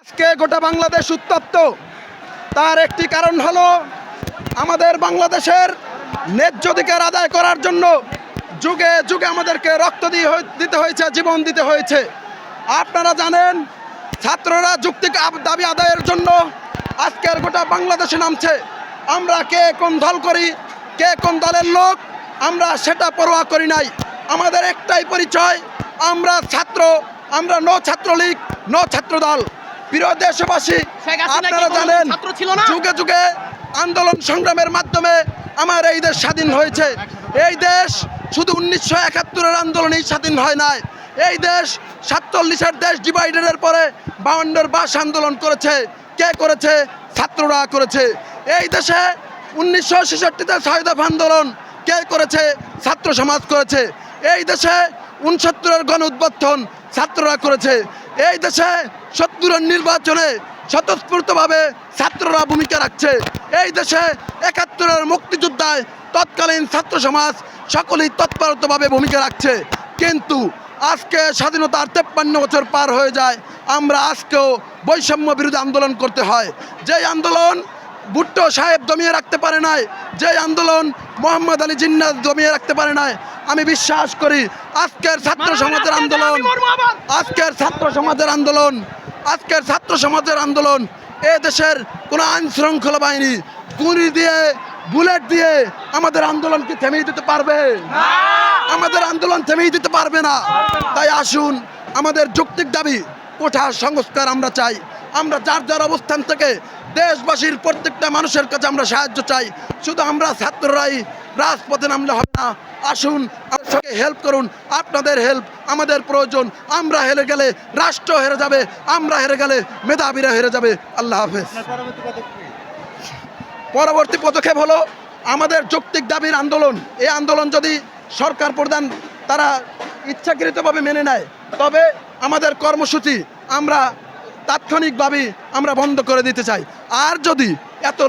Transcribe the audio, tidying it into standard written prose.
আজকে গোটা বাংলাদেশ উত্তপ্ত। তার একটি কারণ হলো আমাদের বাংলাদেশের ন্যায্য অধিকার আদায় করার জন্য যুগে যুগে আমাদেরকে রক্ত দিতে হয়েছে, জীবন দিতে হয়েছে। আপনারা জানেন, ছাত্ররা যৌক্তিক দাবি আদায়ের জন্য আজকের গোটা বাংলাদেশে নামছে। আমরা কে কোন দল করি, কে কোন দলের লোক, আমরা সেটা পরোয়া করি নাই। আমাদের একটাই পরিচয়, আমরা ছাত্র, আমরা নো ছাত্রলীগ, নো ছাত্র দল। প্রিয় দেশবাসী, আপনারা জানেন যুগে যুগে আন্দোলন সংগ্রামের মাধ্যমে আমার এই দেশ স্বাধীন হয়েছে। এই দেশ শুধু 1971-এর আন্দোলনেই স্বাধীন হয় নাই। এই দেশ 47-এর দেশ ডিভাইডের পরে 52-এর ভাষা আন্দোলন করেছে। কে করেছে? ছাত্ররা করেছে। এই দেশে 1966-তে 6 দফা আন্দোলন কে করেছে? ছাত্র সমাজ করেছে। এই দেশে 69-এর গণ উদ্বোধন ছাত্ররা করেছে। এই দেশে 70-এর নির্বাচনে স্বতঃস্ফূর্তভাবে ছাত্ররা ভূমিকা রাখছে। এই দেশে 71-এর মুক্তিযোদ্ধায় তৎকালীন ছাত্র সমাজ সকলেই তৎপরভাবে ভূমিকা রাখছে। কিন্তু আজকে স্বাধীনতার 53 বছর পার হয়ে যায়, আমরা আজকেও বৈষম্য বিরোধী আন্দোলন করতে হয়। যেই আন্দোলন ভুট্টো সাহেব দমিয়ে রাখতে পারে নাই, যেই আন্দোলন মোহাম্মদ আলী জিন্নাহ দমিয়ে রাখতে পারে নাই, আমি বিশ্বাস করি আজকের ছাত্র সমাজের আন্দোলন, আজকের ছাত্র সমাজের আন্দোলন এ দেশের কোনো আইন শৃঙ্খলা বাহিনী গুলি দিয়ে, বুলেট দিয়ে আমাদের আন্দোলনকে থেমিয়ে দিতে পারবে? আমাদের আন্দোলন থেমিয়ে দিতে পারবে না। তাই আসুন, আমাদের যৌক্তিক দাবি কোঠা সংস্কার আমরা চাই। আমরা যার যার অবস্থান থেকে দেশবাসীর প্রত্যেকটা মানুষের কাছে আমরা সাহায্য চাই। শুধু আমরা ছাত্ররাই রাজপথে নামলে হবে না। আসুন, আমার সঙ্গে হেল্প করুন। আপনাদের হেল্প আমাদের প্রয়োজন। আমরা হেরে গেলে রাষ্ট্র হেরে যাবে, আমরা হেরে গেলে মেধাবীরা হেরে যাবে। আল্লাহ হাফেজ। পরবর্তী পদক্ষেপ হলো আমাদের যৌক্তিক দাবির আন্দোলন। এই আন্দোলন যদি সরকার প্রধান তারা ইচ্ছাকৃতভাবে মেনে নেয়, তবে আমাদের কর্মসূচি আমরা তাৎক্ষণিকভাবে আমরা বন্ধ করে দিতে চাই। আর যদি এত